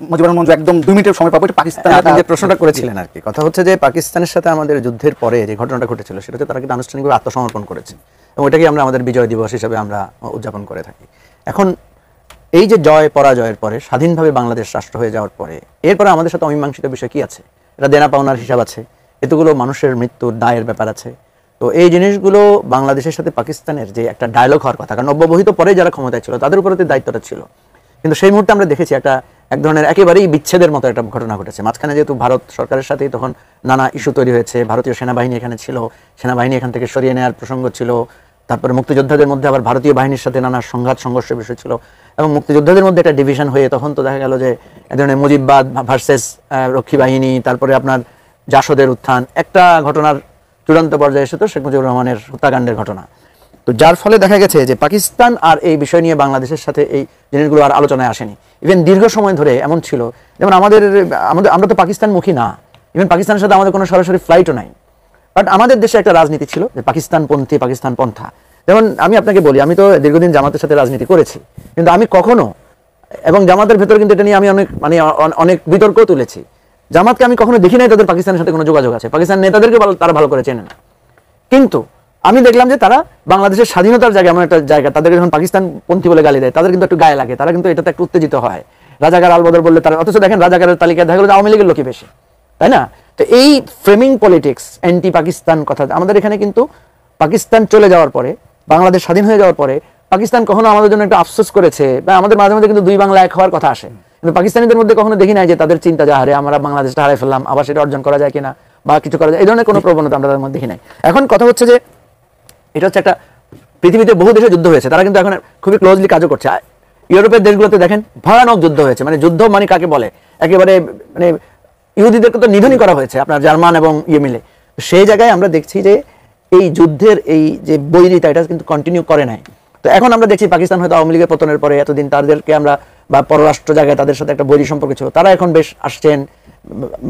মুজিবুর রহমান মঞ্জু একদম 2 মিনিটের সময় পাবো। পাকিস্তান আপনি যে প্রশ্নটা করেছিলেন আর কি, কথা হচ্ছে যে পাকিস্তানের সাথে আমাদের যুদ্ধের পরে যে ঘটনাটা ঘটেছিল সেটা হচ্ছে তারা কিন্তু আনুষ্ঠানিকভাবে আত্মসমর্পণ করেছে এবং ওটাকে আমরা আমাদের বিজয় দিবস হিসেবে আমরা উদযাপন করে থাকি। এখন এই যে জয় পরাজয়ের পরে স্বাধীনভাবে বাংলাদেশ রাষ্ট্র হয়ে যাওয়ার পরে এরপরে আমাদের সাথে অমীমাংসিত বিষয় কি আছে? এটা দেনা পাওনার হিসাব আছে, এতগুলো মানুষের মৃত্যুর দায়ের ব্যাপার আছে। তো এই জিনিসগুলো বাংলাদেশের সাথে পাকিস্তানের যে একটা ডায়লগ হওয়ার কথা, কারণ অব্যবহিত পরে যারা ক্ষমতায় ছিল তাদের উপরে দায়িত্বটা ছিল, কিন্তু সেই মুহূর্তে আমরা দেখেছি এক ধরনের একেবারেই বিচ্ছেদের মতো একটা ঘটনা ঘটেছে। মাঝখানে যেহেতু ভারত সরকারের সাথেই তখন নানা ইস্যু তৈরি হয়েছে, ভারতীয় সেনাবাহিনী এখানে ছিল, সেনাবাহিনী এখান থেকে সরিয়ে নেওয়ার প্রসঙ্গ ছিল, তারপরে মুক্তিযোদ্ধাদের মধ্যে আবার ভারতীয় বাহিনীর সাথে নানা সংঘর্ষের বিষয় ছিল এবং মুক্তিযোদ্ধাদের মধ্যে একটা ডিভিশন হয়ে তখন তো দেখা গেল যে এক ধরনের মুজিববাদ ভার্সেস রক্ষী বাহিনী, তারপরে আপনার জাসদের উত্থান, একটা ঘটনার চূড়ান্ত পর্যায়ে এসে তো শেখ মুজিবুর রহমানের হত্যাকাণ্ডের ঘটনা। তো যার ফলে দেখা গেছে যে পাকিস্তান আর এই বিষয় নিয়ে বাংলাদেশের সাথে এই জিনিসগুলো আর আলোচনায় আসেনি। ইভেন দীর্ঘ সময় ধরে এমন ছিল যেমন আমরা তো পাকিস্তানমুখী না, ইভেন পাকিস্তানের সাথে আমাদের কোনো সরাসরি ফ্লাইটও নাই, বাট আমাদের দেশে একটা রাজনীতি ছিল যে পাকিস্তানপন্থী, পাকিস্তান পন্থা। যেমন আমি আপনাকে বলি, আমি তো দীর্ঘদিন জামাতের সাথে রাজনীতি করেছি, কিন্তু আমি কখনো, এবং জামাতের ভেতর কিন্তু এটা নিয়ে আমি অনেক বিতর্ক তুলেছি, জামাতকে আমি কখনো দেখি নাই তাদের পাকিস্তানের সাথে কোনো যোগাযোগ আছে, পাকিস্তান নেতাদেরকে তারা ভালো করে চেনে না। কিন্তু আমি দেখলাম যে তারা বাংলাদেশের স্বাধীনতার জায়গা, এমন একটা জায়গা, তাদেরকে যখন পাকিস্তানপন্থী বলে গালি দেয় তাদের কিন্তু একটু গায়ে লাগে, তারা কিন্তু এটাতে একটু উত্তেজিত হয়। রাজাকার আলবদর বললে তারা, অথচ দেখেন রাজাকারের তালিকায় দেখা গেল আওয়ামী লীগের লোকই বেশি, তাই না? তো এই ফ্রেমিং পলিটিক্স, অ্যান্টি পাকিস্তান কথা আমাদের এখানে কিন্তু পাকিস্তান চলে যাওয়ার পরে, বাংলাদেশ স্বাধীন হয়ে যাওয়ার পরে পাকিস্তান কখনো আমাদের জন্য একটা আফসোস করেছে, বা আমাদের মাঝে মাঝে কিন্তু দুই বাংলা এক হওয়ার কথা আসে, কিন্তু পাকিস্তানিদের মধ্যে কখনো দেখি নাই যে তাদের চিন্তা যে হারে আমরা বাংলাদেশটা হারাই ফেললাম, আবার সেটা অর্জন করা যায় কিনা বা কিছু করা যায়, এই ধরনের কোনো প্রবণতা আমরা তাদের মধ্যে দেখি নাই। এখন কথা হচ্ছে যে এটা হচ্ছে একটা, পৃথিবীতে বহু দেশে যুদ্ধ হয়েছে, তারা কিন্তু এখন খুবই ক্লোজলি কাজও করছে। ইউরোপের দেশগুলোতে দেখেন ভয়ানক যুদ্ধ হয়েছে, মানে যুদ্ধ মানে কাকে বলে, একেবারে মানে ইহুদিদেরকে তো নিধনই করা হয়েছে আপনার জার্মান এবং ইয়ে মিলে। সেই জায়গায় আমরা দেখছি যে এই যুদ্ধের এই যে বৈরিতা এটা কিন্তু কন্টিনিউ করে নাই। তো এখন আমরা দেখছি পাকিস্তান হয়তো আওয়ামী লীগের পতনের পরে এতদিন তাদেরকে আমরা, বা পররাষ্ট্র জায়গায় তাদের সাথে একটা বৈরী সম্পর্ক ছিল, তারা এখন বেশ আসছেন,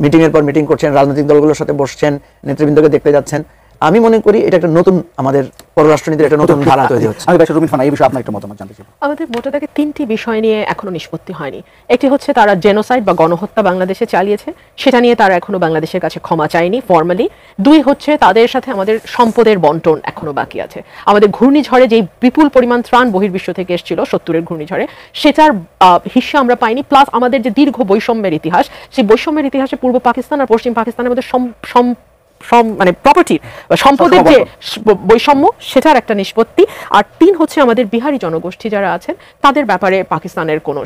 মিটিং এর পর মিটিং করছেন, রাজনৈতিক দলগুলোর সাথে বসছেন, নেতৃবৃন্দকে দেখতে যাচ্ছেন। আমি মনে করি এটা একটা নতুন আমাদের পররাষ্ট্রনীতির একটা নতুন ধারা তৈরি হচ্ছে। আমি রুমিন ফানা এই বিষয়ে আপনার একটা মতামত জানতে চাই। আমাদের মোটা দাগে 3টি বিষয় নিয়ে এখনো নিষ্পত্তি হয়নি। একটি হচ্ছে তারা জেনোসাইড বা গণহত্যা বাংলাদেশে চালিয়েছে, সেটা নিয়ে তারা এখনো বাংলাদেশের কাছে ক্ষমা চায়নি ফর্মালি। 2 হচ্ছে তাদের সাথে আমাদের সম্পদের বন্টন এখনো বাকি আছে। আমাদের ঘূর্ণিঝড়ে যেই বিপুল পরিমাণ ত্রাণ বহির্বিশ্ব থেকে এসেছিল 70-এর ঘূর্ণিঝড়ে, সেটার হিস্সা আমরা পাইনি। প্লাস আমাদের যে দীর্ঘ বৈষম্যের ইতিহাস, সেই বৈষম্যের ইতিহাসে পূর্ব পাকিস্তান আর পশ্চিম পাকিস্তানের মধ্যে মানে প্রপার্টি বা সম্পদের যে বৈষম্য, সেটার একটা নিষ্পত্তি। আর 3 হচ্ছে আমাদের বিহারি জনগোষ্ঠী যারা আছেন তাদের ব্যাপারে পাকিস্তানের কোনো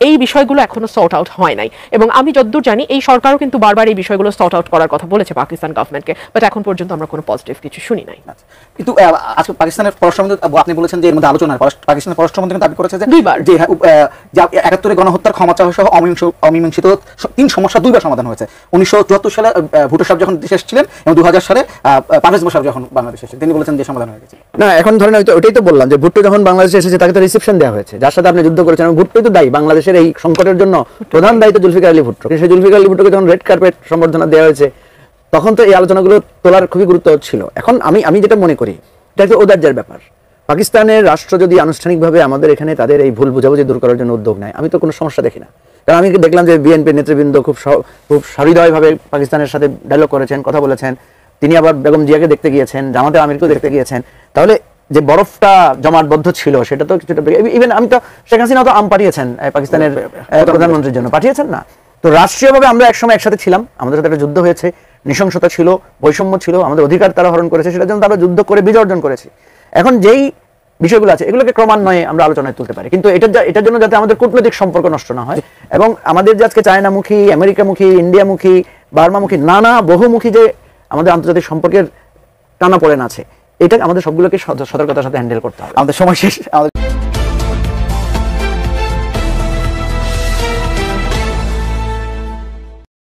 এই বিষয়গুলো এখনো সর্ট আউট হয় নাই। এবং আমি যতদূর জানি এই সরকারও কিন্তু বারবার এই বিষয়গুলো সর্ট আউট করার কথা বলেছে পাকিস্তান গভর্নমেন্টকে, বাট এখন পর্যন্ত আমরা কোনো পজিটিভ কিছু শুনি নাই। কিন্তু আজকে পাকিস্তানের পররাষ্ট্রমন্ত্রী, আপনি বলেছেন যে এর মধ্যে আলোচনা, পাকিস্তানের পররাষ্ট্রমন্ত্রী দাবি করেছে যে 2বার যে 71-এ গণহত্যার ক্ষমা চাওয়া সহ অমীমাংসিত 3 সমস্যা 2বার সমাধান হয়েছে। 1974 সালে ভুট্টো সাহেব যখন দেশে এসেছিলেন এবং 2000 সালে পারভেজ মোশাররফ যখন বাংলাদেশে এসেছিলেন, তিনি বলেছেন যে সমাধান হয়ে গেছে। না, এখন ধরেন ওইটাই তো বললাম যে ভুট্টো যখন বাংলাদেশে এসেছে তাকে তো রিসেপশন দেওয়া হয়েছে, যার সাথে আপনি যুদ্ধ করেছেন, এবং ভুট্টোই তো দায়ী বাংলাদেশের এই সংকটের জন্য, প্রধান দায়িত্ব জুলফিকার আলী ভুট্টো। সেই জুলফিকার আলী ভুট্টোকে যখন রেড কার্পেট সম্বর্ধনা দেওয়া হয়েছে তখন তো এই আলোচনাগুলো তোলার খুবই গুরুত্ব ছিল। এখন আমি যেটা মনে করি এটা হচ্ছে ঔদার্যের ব্যাপার। পাকিস্তানের রাষ্ট্র যদি আনুষ্ঠানিকভাবে আমাদের এখানে তাদের এই ভুল বুঝাবুঝি দূর করার জন্য উদ্যোগ নেয়, আমি তো কোনো সমস্যা দেখি না। কারণ আমি দেখলাম যে বিএনপির নেতৃবৃন্দ খুব সহৃদয়ভাবে পাকিস্তানের সাথে ডায়লগ করেছেন, কথা বলেছেন। তিনি আবার বেগম জিয়াকে দেখতে গিয়েছেন, জামাতে আমিরকেও দেখতে গিয়েছেন। তাহলে যে বরফটা জমাটবদ্ধ ছিল সেটা তো কিছুটা, ইভেন আমি তো শেখ হাসিনা তো আম পাঠিয়েছেন পাকিস্তানের প্রধানমন্ত্রীর জন্য, পাঠিয়েছেন না? তো রাষ্ট্রীয়ভাবে আমরা একসময় একসাথে ছিলাম, আমাদের সাথে একটা যুদ্ধ হয়েছে, নৃশংসতা ছিল, বৈষম্য ছিল, আমাদের অধিকার তারা হরণ করেছে, সেটার জন্য আমরা যুদ্ধ করে বিজয় অর্জন করেছি। এখন যেই বিষয়গুলো আছে এগুলোকে ক্রমান্বয়ে আমরা আলোচনায় তুলতে পারি, কিন্তু এটার জন্য যাতে আমাদের কূটনৈতিক সম্পর্ক নষ্ট না হয়, এবং আমাদের যে আজকে চায়নামুখী, আমেরিকামুখী, ইন্ডিয়ামুখী, বার্মামুখী, নানা বহুমুখী যে আমাদের আন্তর্জাতিক সম্পর্কের টানাপোড়েন আছে, এটা আমাদের সবগুলোকে সতর্কতার সাথে হ্যান্ডেল করতে হবে। আমাদের সময় শেষ। আমাদের